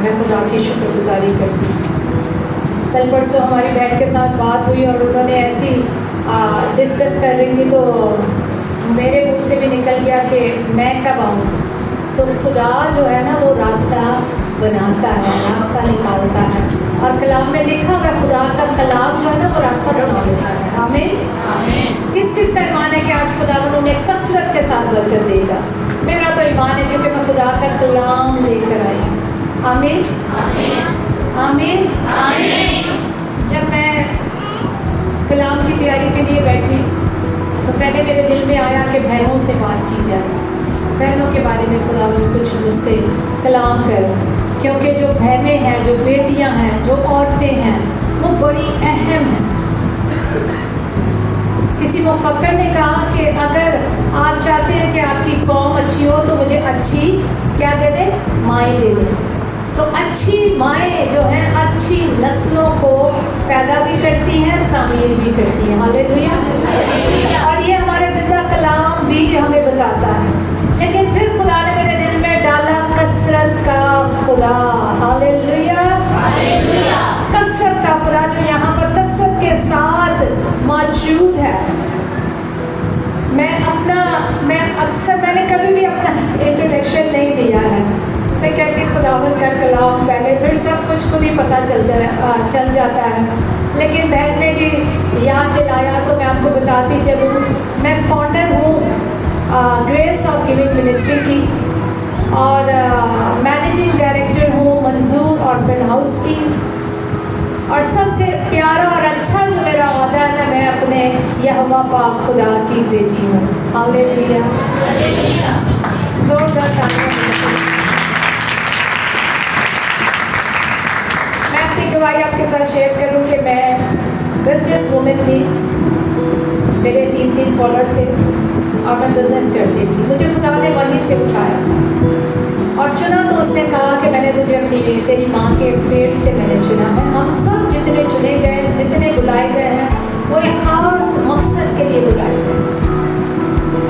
मैं खुदा की शुक्रगुजारी करती हूँ। कल परसों हमारी बहन के साथ बात हुई और उन्होंने ऐसी डिस्कस कर रही थी, तो मेरे मुंह से भी निकल गया कि मैं कब आऊँ। तो खुदा जो है ना वो रास्ता बनाता है, रास्ता निकालता है, और कलाम में लिखा हुआ खुदा का कलाम जो है ना वो रास्ता बना देता है। आमीन। किस किस का ईमान है कि आज खुदा उन्हें कसरत के साथ बरकत देगा? मेरा तो ईमान है क्योंकि मैं खुदा का कलाम लेकर आई हूँ। आमीन आमीन आमीन। जब मैं कलाम की तैयारी के लिए बैठी तो पहले मेरे दिल में आया कि बहनों से बात की जाए, बहनों के बारे में खुदा कुछ मुझसे कलाम करो, क्योंकि जो बहनें हैं, जो बेटियां हैं, जो औरतें हैं, वो बड़ी अहम हैं। किसी मुफक्कर ने कहा कि अगर आप चाहते हैं कि आपकी कौम अच्छी हो तो मुझे अच्छी क्या दे दे? माएँ दे दें। तो अच्छी माएँ जो हैं अच्छी नस्लों को पैदा भी करती हैं, तामीर भी करती हैं। हालेलुया। और ये हमारे ज़िंदा कलाम भी हमें बताता है। लेकिन फिर खुदा ने मेरे दिल में डाला कसरत का खुदा। हालेलुया। कसरत का खुदा जो यहाँ पर कसरत के साथ मौजूद है। मैंने कभी भी अपना इंट्रोडक्शन नहीं दिया है। मैं कहती खुदावंद का कलाम पहले, फिर सब कुछ खुद ही पता चल जाता है। लेकिन बहन ने भी याद दिलाया तो मैं आपको बताती चलूँ, मैं फाउंडर हूँ ग्रेस ऑफ गिविंग मिनिस्ट्री की, और मैनेजिंग डायरेक्टर हूँ मंजूर ऑर्फन हाउस की। और सबसे प्यारा और अच्छा जो मेरा ओहदा है ना, मैं अपने यहोवा पाक खुदा की बेटी हूँ। हालेलुया। जोरदार तालियां। मैं अपनी गवाही आपके साथ शेयर करूँ कि मैं बिजनेस वूमेन थी, मेरे 3 पॉलर थे और मैं बिजनेस करती थी। मुझे खुदा ने वहीं से उठाया और चुना, तो उसने कहा कि मैंने तुझे अपनी तेरी माँ के पेट से मैंने चुना है। हम सब जितने चुने गए, जितने बुलाए गए हैं, वो एक ख़ास मकसद के लिए बुलाए गए।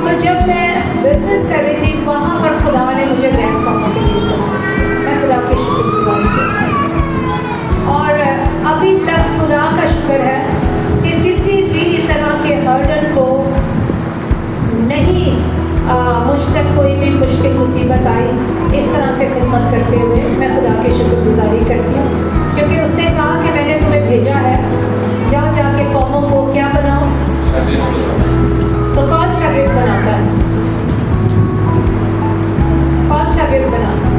तो जब मैं बिजनेस कर रही थी वहाँ पर खुदा ने मुझे गैर कामों के लिए इस्तेमाल किया। मैं खुदा की शुक्रगुजारी करती हूँ। और अभी तक खुदा का शुक्र है कि किसी भी तरह के हर्डल को नहीं मुझ तक कोई भी मुश्किल मुसीबत आई। इस तरह से खिदमत करते हुए मैं खुदा की शुक्रगुजारी करती हूँ, क्योंकि उसने कहा कि मैंने तुम्हें भेजा है, जाओ जाके कौमों को क्या बनाओ। तो कौन शागिर्द बनाता है? कौन शागिर्द बनाता है?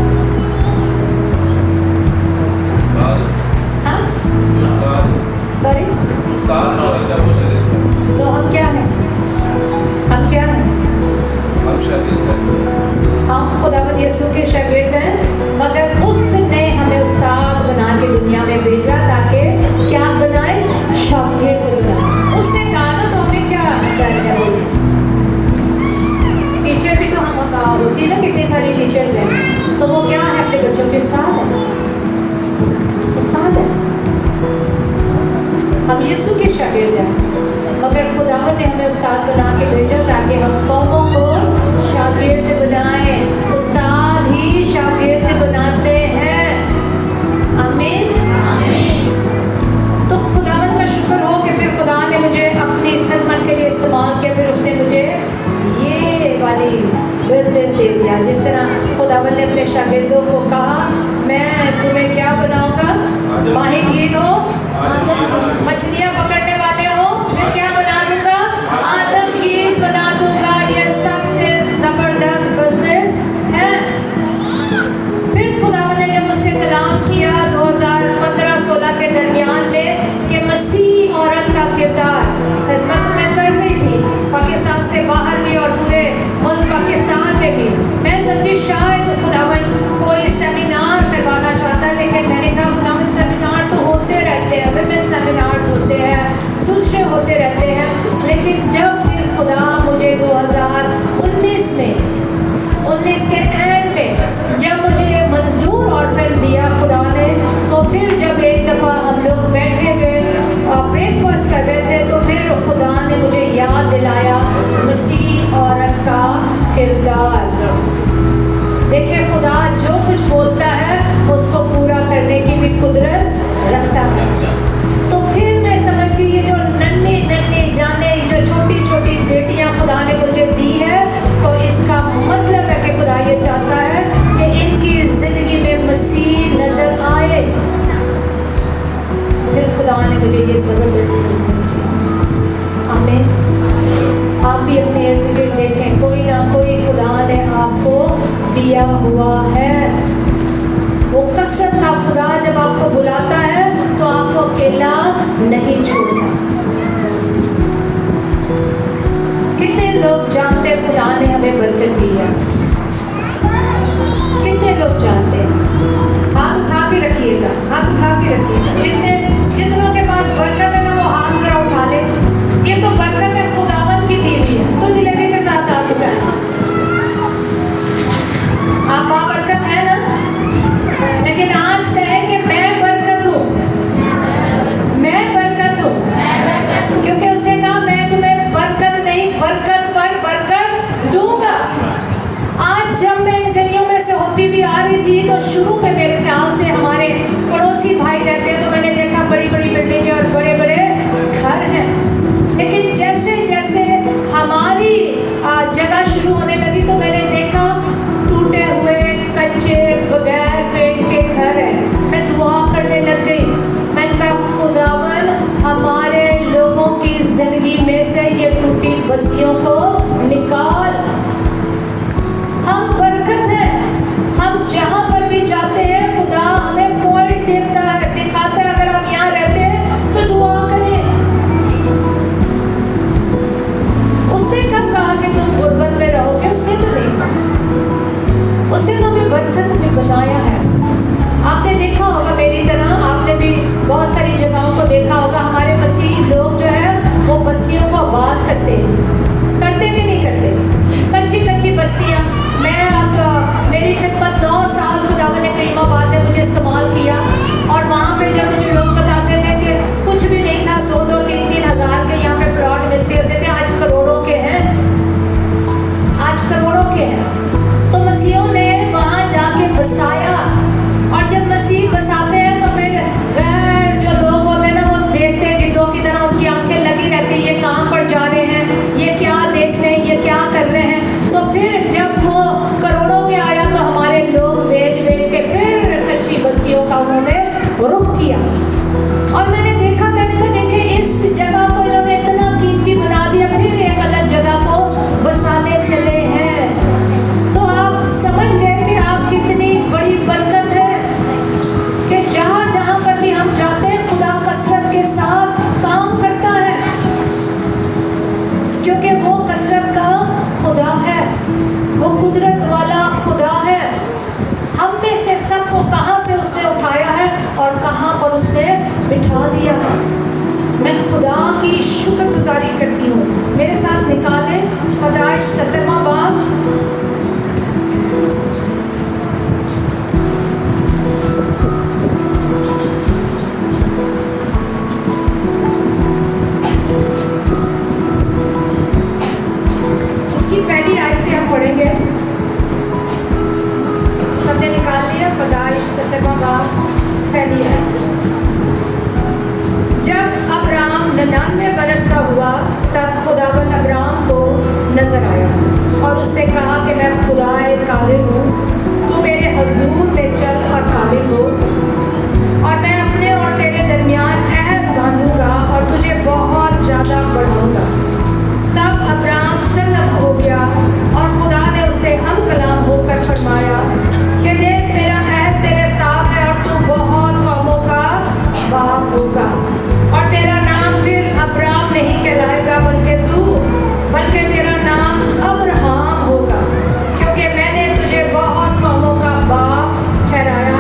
हाँ? सॉरी, तो हम क्या हैं? हम क्या हैं? हम खुदावंद यीशु के शागिर्द हैं, मगर उसने हमें उस्ताद बना के दुनिया में भेजा ताकि क्या बनाए? शागिर्द बनाए। उसने कहा ना, तो हमें क्या डर है? बोलिए, टीचर भी तो हम होती ना, कितनी सारी टीचर्स हैं, तो वो क्या है? अपने बच्चों के उस्ताद है, उस्ताद है। हम यीशु के शागिर्द हैं, मगर खुदावंद ने हमें उस्ताद बना के भेजा ताकि हम कौमों को शागिर्द बनाएं। उस्ताद ही शागिर्द बनाते हैं। आमीन। तो खुदावंद का शुक्र हो कि फिर खुदा ने मुझे अपनी खिदमत के लिए इस्तेमाल किया। फिर उसने मुझे ये वाली बिजनेस दे दिया। जिस तरह खुदावंद ने अपने शागिर्दों को कहा, मैं तुम्हें क्या बनाऊंगा? माहिगीर हो, मछलियाँ पकड़ने वाले हो, फिर क्या बना दूंगा? आदमगीर बना दूंगा। ये सबसे जबरदस्त बिजनेस है। फिर रखता है। तो फिर मैं समझ गई ये जो नन्ही नन्ही जाने जो छोटी छोटी बेटियां खुदा ने मुझे दी है, तो इसका मतलब है कि खुदा ये चाहता है कि इनकी जिंदगी में मसीह नजर आए। फिर खुदा ने मुझे ये जबरदस्त बिजनेस दिया। आमीन। आप भी अपने इर्द गिर्द देखें, कोई ना कोई खुदा ने आपको दिया हुआ है। वो कसरत का खुदा जब आपको बुलाता है तो आपको अकेला नहीं छोड़ता। कितने लोग जानते हैं खुदा ने हमें बरकत दी है? कितने लोग जानते हैं? हाथ उठा के रखिएगा, हाथ उठा के रखिएगा। जितनों के पास बरकत है ना, वो हाथ जरा उठा ले। ये तो बरकत है खुदावन की दी हुई है, तो दिलेरी के साथ हाथ उठाएं। आप बरकत है ना, लेकिन आज कहें कि मैं बरकत हूँ, मैं बरकत हूँ, क्योंकि उसने कहा मैं तुम्हें बरकत नहीं बरकत पर बरकत दूंगा। आज जब मैं इन गलियों में से होती हुई आ रही थी तो शुरू में मेरे ख्याल से हमारे पड़ोसी भाई रहते हैं, तो मैंने देखा बड़ी बड़ी बिल्डिंगें और बड़े बड़े घर हैं। लेकिन जैसे जैसे हमारी जगह शुरू होने लगी तो मैंने देखा टूटे हुए कच्चे बगैर पेंट के घर हैं। मैं दुआ करने लग गई, मैंने कहा खुदावन हमारे लोगों की जिंदगी में से ये टूटी बस्तियों को निकाल। हम बरकत हैं, हम जहाँ पर भी जाते हैं खुदा हमें पॉइंट देता है, दिखाता है। अगर आप यहाँ रहते हैं तो दुआ करें। उसने कब कहा कि तुम गुर्बत में रहोगे? उसने तो नहीं कहा, उसने तो हमें बरकत में बनाया है। आपने देखा होगा मेरी तरह, आपने भी बहुत सारी जगहों को देखा होगा। हमारे मसीह लोग जो है वो बस्तियों को आबाद करते कि नहीं करते? कच्ची कच्ची बस्तियाँ। मैं अब मेरी खिदमत 9 साल खुदावन ने कलीमाबाद में मुझे इस्तेमाल किया, और वहाँ पे जब मुझे लोग बताते थे कि कुछ भी नहीं था, 2-2, 3-3 हज़ार के यहाँ पे प्लॉट मिलते होते थे, आज करोड़ों के हैं, आज करोड़ों के हैं। तो मसीहों ने वहाँ जाके बसाया, और जब मसीह बसाते हैं तो फिर गैर जो लोग होते हैं ना, वो देखते हैं गिद्धों की तरह, उनकी आंखें लगी रहती है, ये कहाँ पर जा रहे हैं, ये क्या देख रहे हैं, ये क्या कर रहे हैं। तो फिर जब वो करोड़ों में आया तो हमारे लोग बेच बेच के फिर कच्ची बस्तियों का उन्होंने रुख किया। और मैंने देखा, मैंने कहा देखे इस जगह को इन्होंने इतना कीमती बना दिया, फिर एक अलग जगह को बसाने चले हैं। तो आप समझ गए कि आप कितनी बड़ी बरकत है कि जहाँ जहाँ पर भी हम जाते हैं खुदा कसरत के साथ काम करता है, क्योंकि वो कसरत का खुदा है, वो कुदरत वाला खुदा है। हम में से सबको कहाँ से उसने उठाया है और कहाँ पर उसने बिठा दिया है। मैं खुदा की शुक्रगुजारी करती हूँ। मेरे साथ निकाले पैदाइश 17वां बाब, उसकी पहली आयत से हम पढ़ेंगे। सबने निकाल लिया? पैदाइश 17वां बाब पहली आयत। जब अब्राहम 99 बरस का हुआ तब खुदावन अब्राहम को नजर आया और उससे कहा कि मैं खुदा कादिर हूँ, तू मेरे हजूर में चल और कामिल हो, और मैं अपने और तेरे दरमियान अहद बांधूंगा और तुझे बहुत ज़्यादा बढ़ाऊंगा। तब अब्राहम सरनब हो गया और खुदा ने उससे हम कलाम होकर फरमाया कि देख मेरा अहद तेरे साथ है और तू बहुत कौमों का बाप होगा, और तेरा नाम फिर अब्राहम नहीं कहलाएगा बल्कि तेरा नाम अब्राहम होगा, क्योंकि मैंने तुझे बहुत कौमों का बाप ठहराया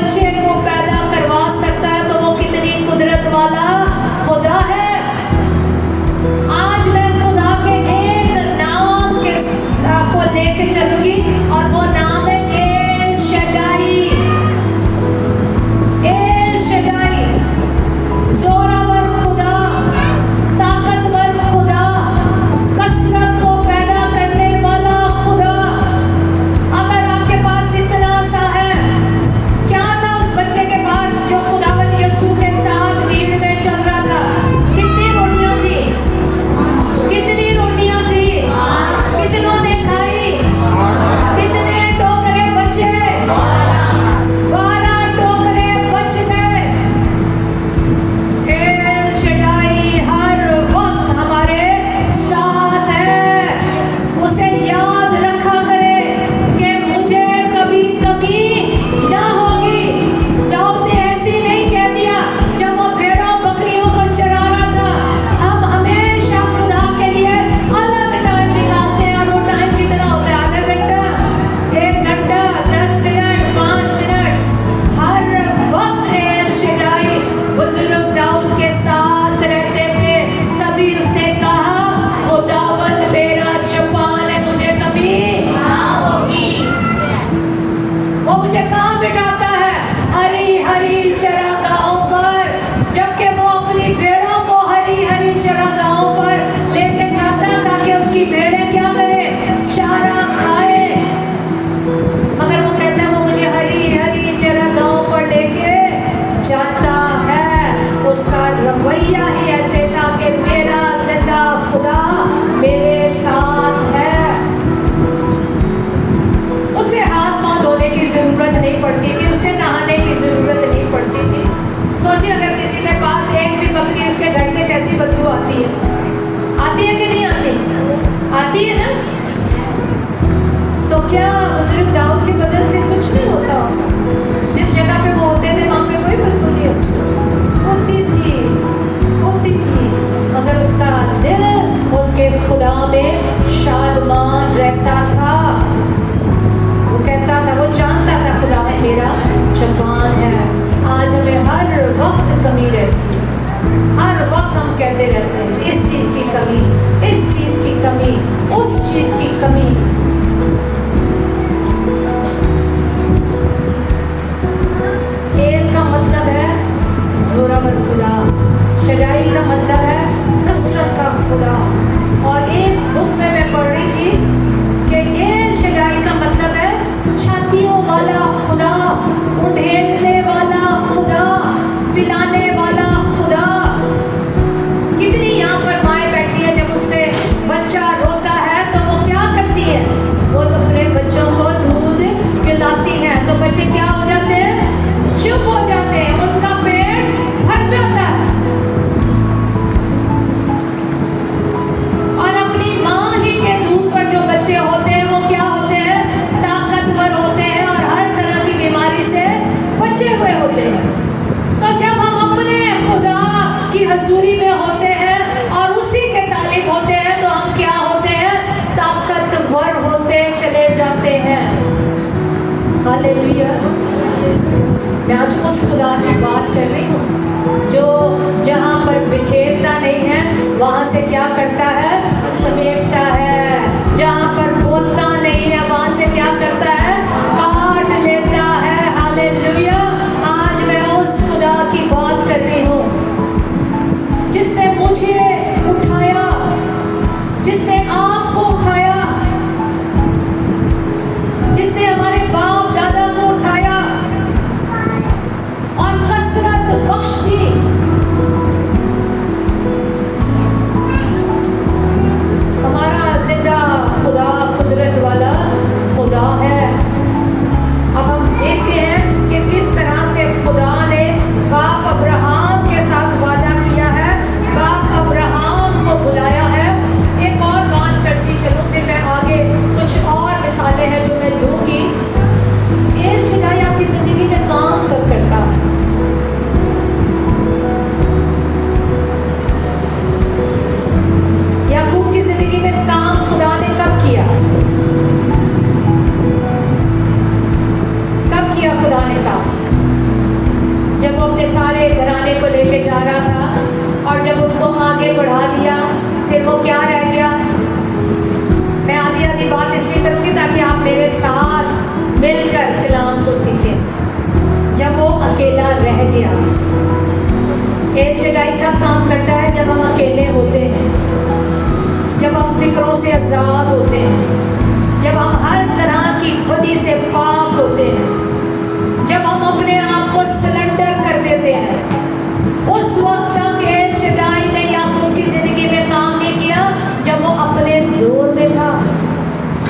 बच्चे को पैदा करवा सकता है तो वो कितनी कुदरत वाला खुदा है। आज मैं खुदा के एक नाम के को लेके चलूंगी और वो नाम है L Shaddai. L Shaddai, Zorawar खुदा, ताकतवर खुदा, कसरत को पैदा करने वाला खुदा। अगर आपके पास इतना सा है, क्या था उस बच्चे के पास जो खुदावन यीशु के साथ भीड़ में चल रहा था? कितनी रोटियां थी? कितनी रोटियां थी? कितनों ने खाई? कितने टोकरे बचे? 12 टोकरे बच गए। एल शदाई हर वक्त हमारे साथ है। उसे याद रखा करे कि मुझे कभी कमी ना होगी। दाऊद ने ऐसे नहीं कह दिया जब वो भेड़ों बकरियों को चरा रहा था। हम हमेशा खुदा के लिए अलग टाइम निकालते हैं और वो टाइम कितना होता है? आधा घंटा, 1 घंटा, 10 मिनट, 5 मिनट। हर वक्त एल शदाई बुजुर्ग दाऊद के साथ रहते थे। तभी उसने कहा खुदावंद मेरा जवान है, मुझे कभी वो मुझे कहाँ बिठाता है? हरी हरी चरागाहों पर। जबकि वो अपनी भेड़ों को हरी हरी चरागाहों पर लेके जाता है ताकि उसकी भेड़ें क्या करें? चारा खाए। मगर वो कहता है वो मुझे हरी हरी चरागाहों पर लेके जाता है। उसका रवैया ही ऐसे था कि मेरा जिंदा खुदा मेरे साथ है। उसे हाथ पांव धोने की जरूरत नहीं पड़ती थी, उसे नहाने की जरूरत नहीं पड़ती थी। सोचिए अगर किसी के पास एक भी बकरी, उसके घर से कैसी बदबू आती है? आती है कि नहीं आती? आती है ना? तो क्या बुजुर्ग दाऊद के बदन से कुछ नहीं होता होगा? जिस जगह पे वो होते थे वहां पे कोई बदबू नहीं होती थी, होती थी। मगर उसका दिल उसके खुदा में शादमान रहता था। वो कहता था, वो जानता था खुदा में मेरा जवान है। आज हमें हर वक्त कमी रहती है। हर वक्त हम कहते रहते हैं इस चीज़ की कमी, इस चीज़ की कमी, उस चीज़ की कमी। एल का मतलब है जोरावर खुदा, शदाई का मतलब है कसरत का खुदा। और एक बुक में मैं पढ़ रही थी कि एल शदाई का मतलब है छातियों वाला खुदा, उंडेलने वाला खुदा, पिलाने वाला खुदा। कितनी यहाँ पर माएँ बैठी है, जब उसके बच्चा रोता है तो वो क्या करती है? वो तो अपने बच्चों को दूध पिलाती हैं तो बच्चे क्या हो जाते हैं? चुप हो जाते हैं, उनका पेट भर जाता है। और अपनी माँ ही के दूध पर जो बच्चे होते हैं वो क्या होते हैं? ताकतवर होते हैं और हर तरह की बीमारी से बचे हुए होते हैं। तो जब हम अपने खुदा की हजूरी में होते हैं और उसी के तालिब होते हैं तो हम क्या होते हैं? ताकतवर होते चले जाते हैं। हालेलुया। मैं आज उस खुदा की बात कर रही हूँ जो जहाँ पर बिखेरता नहीं है वहाँ से क्या करता है? समेटता है। जहाँ पर बोलता नहीं है वहाँ से क्या करता है? काट लेता है। हालेलुया। आज मैं उस खुदा की बात कर रही हूँ जिसने मुझे उठाया, जिसने आपको उठाया, जिसने हमारे बाप दादा को उठाया और कसरत बख्श दी। हमारा जिंदा खुदा आज़ाद होते हैं, जब हम हर तरह की बदी से पाक होते हैं, जब हम अपने आप को सरेंडर कर देते हैं, उस वक्त तक एल शदाई ने याकूब की ज़िंदगी में काम नहीं किया जब वो अपने जोर में था।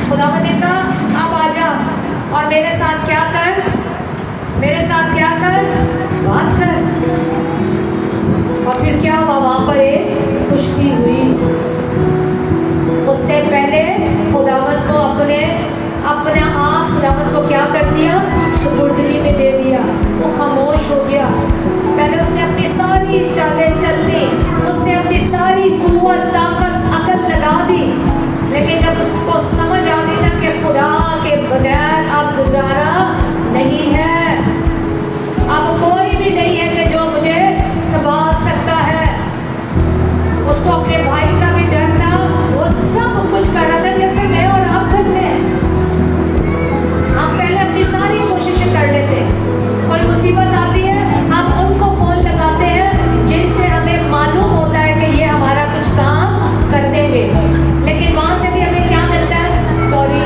खुदावन ने कहा अब आजा और मेरे साथ क्या कर, मेरे साथ क्या कर, बात कर। और फिर क्या हुआ, वहाँ पर एक कुश्ती हुई। उसने पहले खुदावन को अपना आप खुदावन को क्या कर दिया, सुपुर्दगी में दे दिया। वो खामोश हो गया। पहले उसने अपनी सारी चालें चल दी, उसने अपनी सारी कुव्वत ताकत अकल लगा दी, लेकिन जब उसको समझ आ गई ना कि खुदा के बगैर अब गुजारा नहीं है, अब कोई भी नहीं है कि जो मुझे संभाल सकता है। उसको अपने भाई का भी डर था, वो सब कुछ कर रहा था जैसे मैं और आप करते हैं। हम पहले अपनी सारी कोशिशें कर लेते हैं, कोई मुसीबत आती है हम उनको फ़ोन लगाते हैं जिनसे हमें मालूम होता है कि ये हमारा कुछ काम कर देंगे, लेकिन वहाँ से भी हमें क्या मिलता है, सॉरी।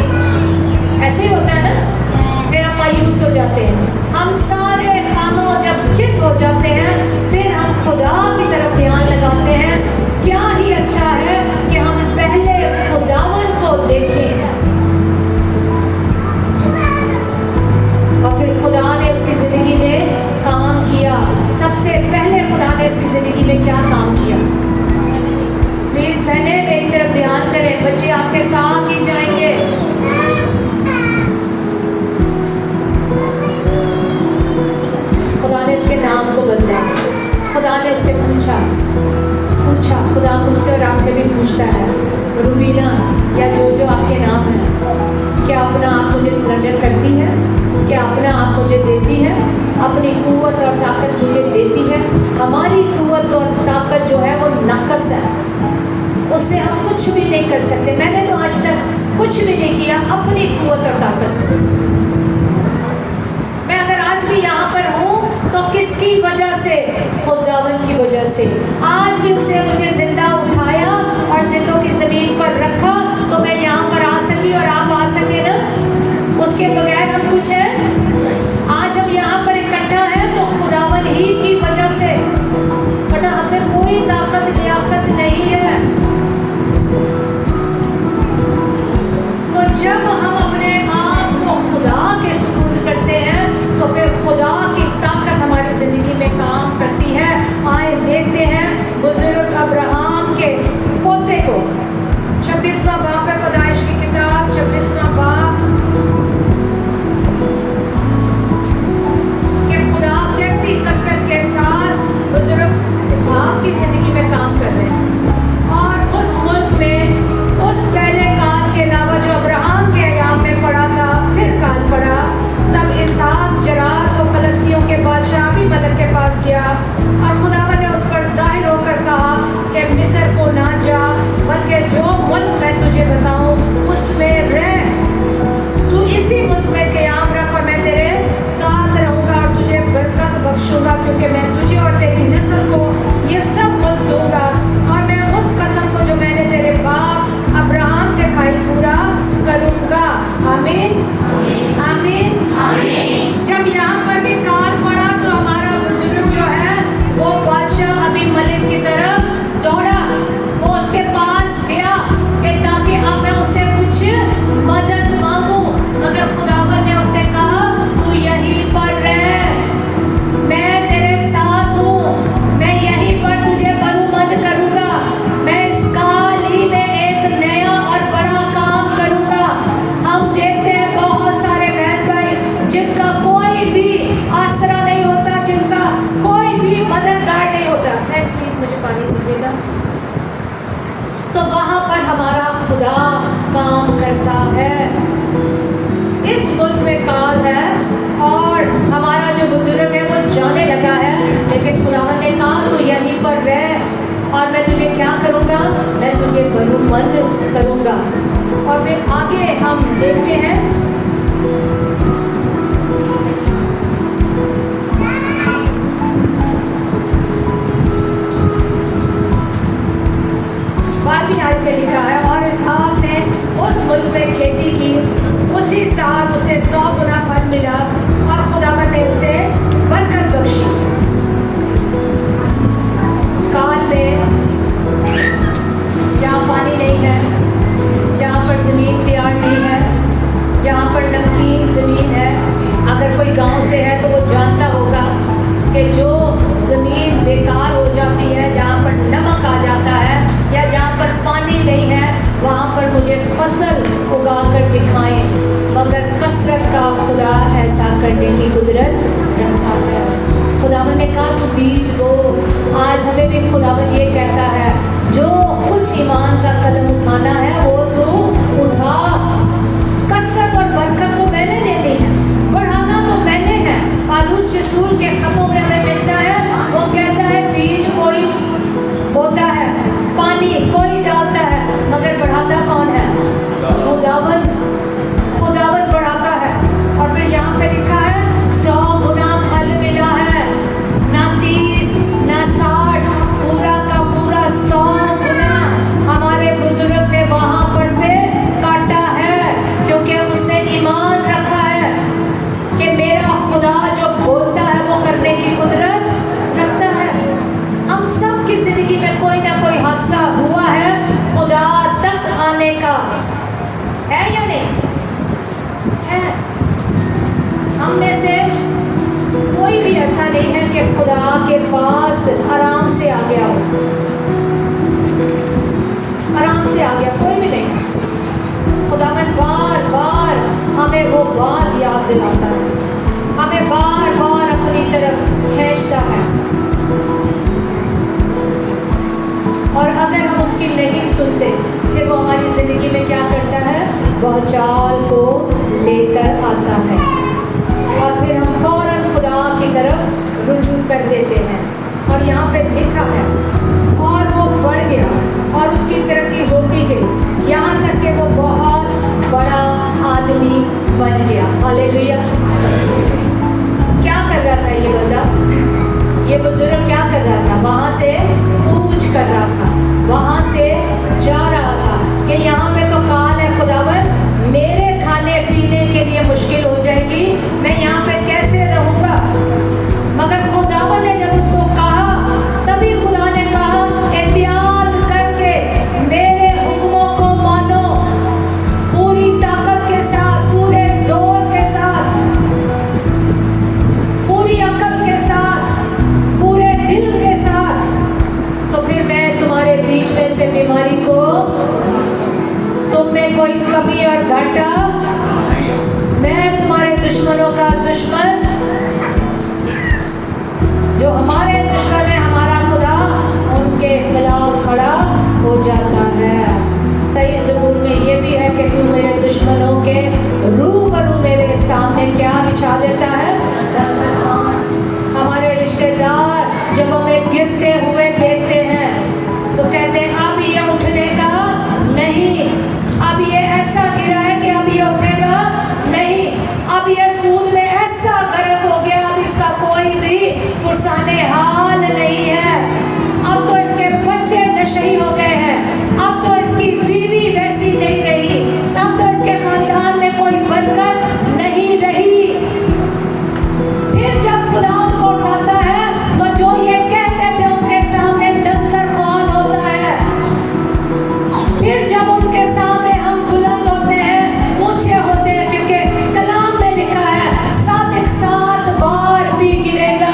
ऐसे ही होता है ना, फिर हम मायूस हो जाते हैं। हम सारे कामों जब चित हो जाते हैं फिर हम खुदा की तरफ ध्यान लगाते हैं। क्या ही अच्छा है कि हम पहले खुदावन को देखें। और फिर खुदा ने उसकी ज़िंदगी में काम किया। सबसे पहले खुदा ने उसकी ज़िंदगी में क्या काम किया, प्लीज़ बहने मेरी तरफ ध्यान करें, बच्चे आपके साथ ही जाएंगे। खुदा ने उसके नाम को बदला। खुदा ने उससे पूछा, खुदा मुझसे और आपसे भी पूछता है, रूबीना या जो आपके नाम है, क्या अपना आप मुझे सरेंडर करती है, क्या अपना आप मुझे देती है, अपनी कुव्वत और ताकत मुझे देती है। हमारी कुव्वत और ताकत जो है वो नकस है, उससे हम कुछ भी नहीं कर सकते। मैंने तो आज तक कुछ भी नहीं किया अपनी कुव्वत और ताकत से। मैं अगर आज भी यहाँ पर हूँ तो किसकी वजह से, खुदावन की वजह से। आज भी उसे मुझे जिंदा उठाया और जिंदों की ज़मीन पर रखा तो मैं यहाँ पर आ सकी और आप आ सके ना। उसके बगैर हम कुछ है, आज हम यहाँ पर इकट्ठा है तो खुदावन ही की वजह से, वरना हमें कोई ताकत लियाकत नहीं है। तो जब हम अपने आप को खुदा के सुपुर्द करते हैं तो फिर खुदा की ताकत हमारी ज़िंदगी में काम करती है। आए देखते हैं बुजुर्ग अब्राहम के पोते को, 26वां बाब है पैदाइश की किताब, 26वां बाब, कि खुदा कैसी कसरत के साथ बुजुर्ग इसहाक की ज़िंदगी में काम कर रहे हैं। और उस मुल्क में उस पहले काल के अलावा जो अब्राहम के अयाम में पड़ा था, फिर काल पड़ा, तब इसहाक जरात और फलस्तियों के बादशाह अबीमेलेक के पास गया और खुदावन ने उस पर जाहिर होकर कहा कि मिस्र को ना जा, बल्कि जो मुल्क मैं तुझे बताऊं उसमें रह। तू इसी मुल्क में क़याम रख और मैं तेरे साथ रहूँगा और तुझे बरकत बख्शूँगा, क्योंकि मैं तुझे और तेरी नस्ल को ये सब मुल्क दूँगा और मैं उस कसम को जो मैंने तेरे बाप अब्राहम से खाई पूरा करूँगा। आमीन, आमीन, आमीन। जब यहाँ पर भी काल पड़ा तो हमारा बुजुर्ग जो है वो बादशाह अबीमेलेक की तरफ दौड़ा, वो उसके पास गया कि ताकि अब मैं उससे कुछ मदद मांगूं, मगर खुदावन ने उससे कहा तू यहीं पर रह, मैं तेरे साथ हूँ, मैं यहीं पर तुझे बरूमद करूँगा, मैं इस काल ही में एक नया और बड़ा काम करूँगा। हम देखते हैं बहुत सारे बहन भाई जिनका कोई भी आसरा नहीं होता, जिनका कोई भी मददगार नहीं होता। प्लीज़ मुझे पानी दीजिएगा। तो वहाँ पर हमारा खुदा काम करता है। इस मुल्क में काल है और हमारा जो बुजुर्ग है वो जाने लगा है, लेकिन खुदावन ने कहा तो यहीं पर रह और मैं तुझे क्या करूँगा, मैं तुझे बरूमंद करूँगा। और फिर आगे हम देखते हैं बारहवीं आयत में लिखा है, और इसहाक ने में खेती की, उसी साल उसे 100 गुना फल मिला और खुदावन ने उसे बरकत बख्शी। काल में जहाँ पानी नहीं है, जहाँ पर ज़मीन तैयार नहीं है, जहाँ पर नमकीन ज़मीन है, अगर कोई गांव से है तो वो जानता होगा कि जो ज़मीन बेकार हो जाती है, जहाँ पर नमक आ जाता है या जहाँ पर पानी नहीं है, वहाँ पर मुझे फसल उगा कर दिखाएं। मगर कसरत का खुदा ऐसा करने की कुदरत रखता है। खुदावन ने कहा तू बीज बो। आज हमें भी खुदावन ये कहता है, जो कुछ ईमान का कदम उठाना है वो तू उठा। कसरत और बरकत तो मैंने देनी है, बढ़ाना तो मैंने है। पालूस रसूल के खतों में हमें मिलता है, वो कहता है बीज कोई बोता है, पानी कोई डालता है, मगर बढ़ाता कौन है? खुदावन। खुदावन बढ़ाता है। और फिर यहाँ पे लिखा है 100 गुना फल मिला है, ना 30 ना 60, पूरा का पूरा 100 गुना हमारे बुजुर्ग ने वहाँ पर से काटा है, क्योंकि उसने ईमान रखा है कि मेरा खुदा जो बोलता है वो करने की कुदरत रखता है। हम सब की जिंदगी में कोई ना कोई हादसा हुआ है खुदा तक आने का, है या नहीं है? हम में से कोई भी ऐसा नहीं है कि खुदा के पास आराम से आ गया हो, आराम से आ गया, कोई भी नहीं। खुदावन बार बार हमें वो बात याद दिलाता है, हमें बार बार अपनी तरफ खींचता है, और अगर हम उसकी नहीं सुनते फिर वो हमारी ज़िंदगी में क्या करता है? भूचाल को लेकर आता है और फिर हम फौरन खुदा की तरफ रुजू कर देते हैं। और यहाँ पे लिखा है और वो बढ़ गया और उसकी तरक्की होती गई, यहाँ तक कि वो बहुत बड़ा आदमी बन गया। हालेलुया। क्या कर रहा था ये बंदा? ये बुजुर्ग क्या कर रहा था? वहाँ से कूच कर रहा था, वहाँ से जा रहा था कि यहाँ पे तो काल है खुदावन, मेरे खाने पीने के लिए मुश्किल हो जाएगी, मैं यहाँ पे कैसे रहूँगा? मगर खुदावन ने जब उसको कहा, तभी खुदा ने कहा एहतियात करके मेरे हुक्मों को मानो, पूरी ताकत के साथ, पूरे जोर के साथ, पूरी अकल के साथ, पूरे दिल के साथ, तो फिर मैं तुम्हारे बीच में से बीमारी को, तुम में कोई कमी और घाटा, मैं तुम्हारे दुश्मनों का दुश्मन, जो हमारे दुश्मन है हमारा खुदा उनके खिलाफ खड़ा हो जाता है। कई ज़बूर में ये भी है कि तू मेरे दुश्मनों के रूबरू मेरे सामने क्या बिछा देता है? दस्तरखान। हमारे रिश्तेदार जब हमें गिरते हुए देखते हैं तो कहते हैं अब ये उठने का नहीं, अब ये ऐसा गिरा है कि अब ये उठेगा नहीं, अब ये सूद में ऐसा गर्म हो गया, अब इसका कोई भी पुरसाने हाल नहीं है, अब तो इसके बच्चे नशे हो गए हैं, अब तो इसकी बीवी वैसी नहीं रही, अब तो इसके खानदान में कोई बरकत नहीं रही। फिर जब खुदा उनको उठाता है तो जो ये कहते थे उनके सामने दस्तरखान होता है। फिर जब उनके सामने हम बुलंद होते हैं, ऊंचे होते हैं, क्योंकि कलाम में लिखा है 7 बार भी गिरेगा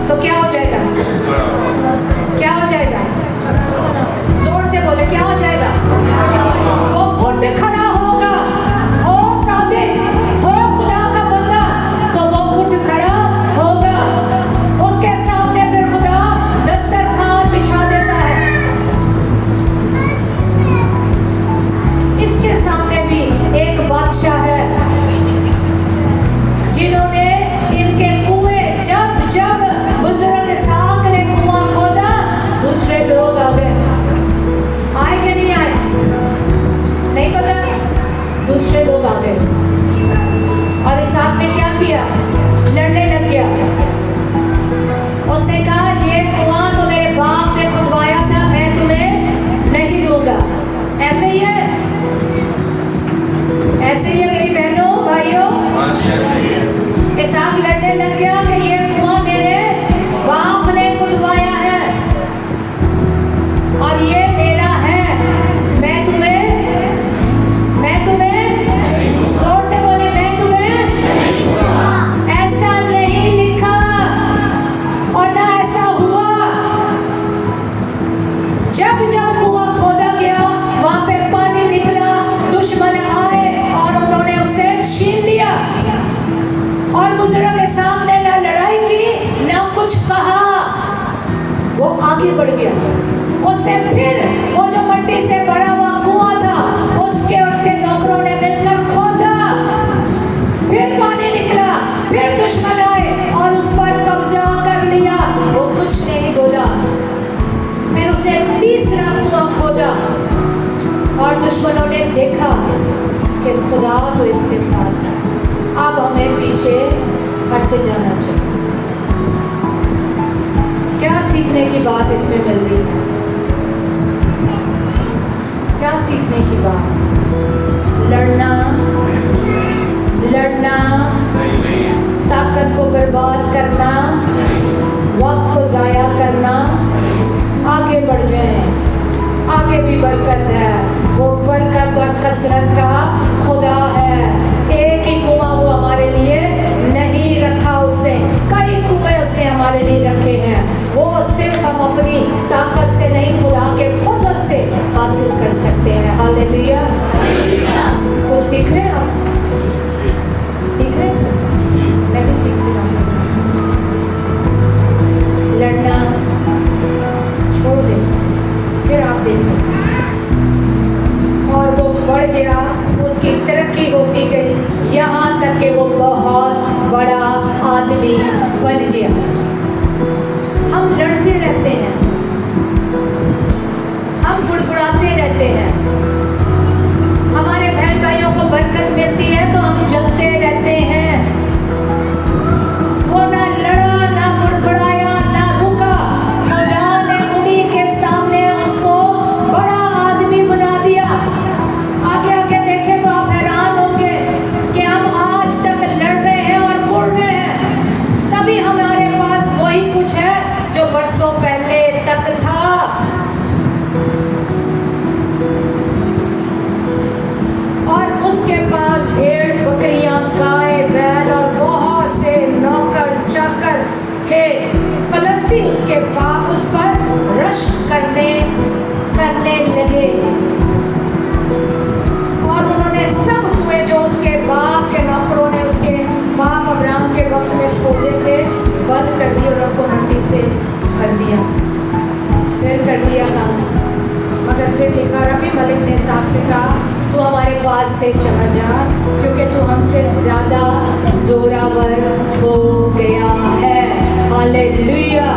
तो क्या हो जाएगा? क्या हो जाएगा? जोर से बोले, क्या हो जाएगा? वो उठ खड़ा होगा, हो साबित, हो खुदा का बंदा, तो वो उठ खड़ा होगा, उसके सामने फिर खुदा दस्तरखान बिछा देता है। इसके सामने भी एक बादशाह है जिन्होंने इनके कुएं, जब बुजुर्ग साक ने कुआं खोदा, दूसरे लोग आ गए, आए कि नहीं आए नहीं पता, दूसरे लोग आ गए और इसाक ने क्या किया? लड़ने लग गया। उसने कहा ये कुआं तो मेरे बाप ने खुदवाया था, मैं तुम्हें नहीं दूंगा। ऐसे ही है, सामने ना लड़ाई की ना कुछ कहा, वो आगे बढ़ गया। उसने फिर वो जो मट्टी से भरा हुआ कुआं था उसके उसके नौकरों ने मिलकर खोदा, फिर पानी निकला, फिर दुश्मन आए और उस पर कब्जा कर लिया। वो कुछ नहीं बोला। फिर उसने तीसरा कुआं खोदा और दुश्मनों ने देखा कि खुदा तो इसके साथ है, अब हमें पीछे हट जाना चाहिए। क्या सीखने की बात इसमें मिल रही है? क्या सीखने की बात? लड़ना, लड़ना, ताकत को बर्बाद करना, वक्त को जाया करना, आगे बढ़ जाए, आगे भी बरकत है। वो बरकत और कसरत का खुदा है। एक ही कुआं वो हमारे लिए नहीं रखा उसने, कई कुएं उसने हमारे लिए रखे हैं। वो सिर्फ हम अपनी ताकत से नहीं, खुदा के फजल से हासिल कर सकते हैं। हालेलुया। कुछ सीख रहे हैं आप? सीख रहे हैं? मैं भी सीख रहा हूँ। लड़ना छोड़ दे, फिर आप देखें। और वो बढ़ गया, उसकी तरक्की होती गई, यहाँ तक कि वो बहुत बड़ा आदमी बन गया। हम लड़ते रहते हैं, हम बुड़बुड़ाते रहते हैं, हमारे बहन भाइयों को बरकत मिलती है तो हम जलते रहते हैं। वो ना लड़ा, ना बुड़बुड़ाया, ना रुका। खुदा ने उन्हीं के सामने उसको बड़ा आदमी बना दिया। आगे आगे देखें तो आप हैरान होंगे कि हम आज तक लड़ रहे हैं और बुड़ रहे हैं, तभी हमारे पास वही कुछ है जो बरसों पहले तक था। और उसके पास भेड़, बकरियां, गाय, बैल और बहुत से नौकर चाकर थे। फलस्ती उसके बाप उस पर रश करने लगे और उन्होंने सब कुएं जो उसके बाप के नौकरों ने उसके बाप अब्राहम के वक्त में खोदे थे बंद कर दिए और उनको मिट्टी से भर दिया। फिर कर दिया काम, मगर फिर देखा रबी मलिक ने साफ से कहा तू हमारे पास से चला जा, क्योंकि तू हमसे ज़्यादा जोरावर हो गया है। हालेलुया।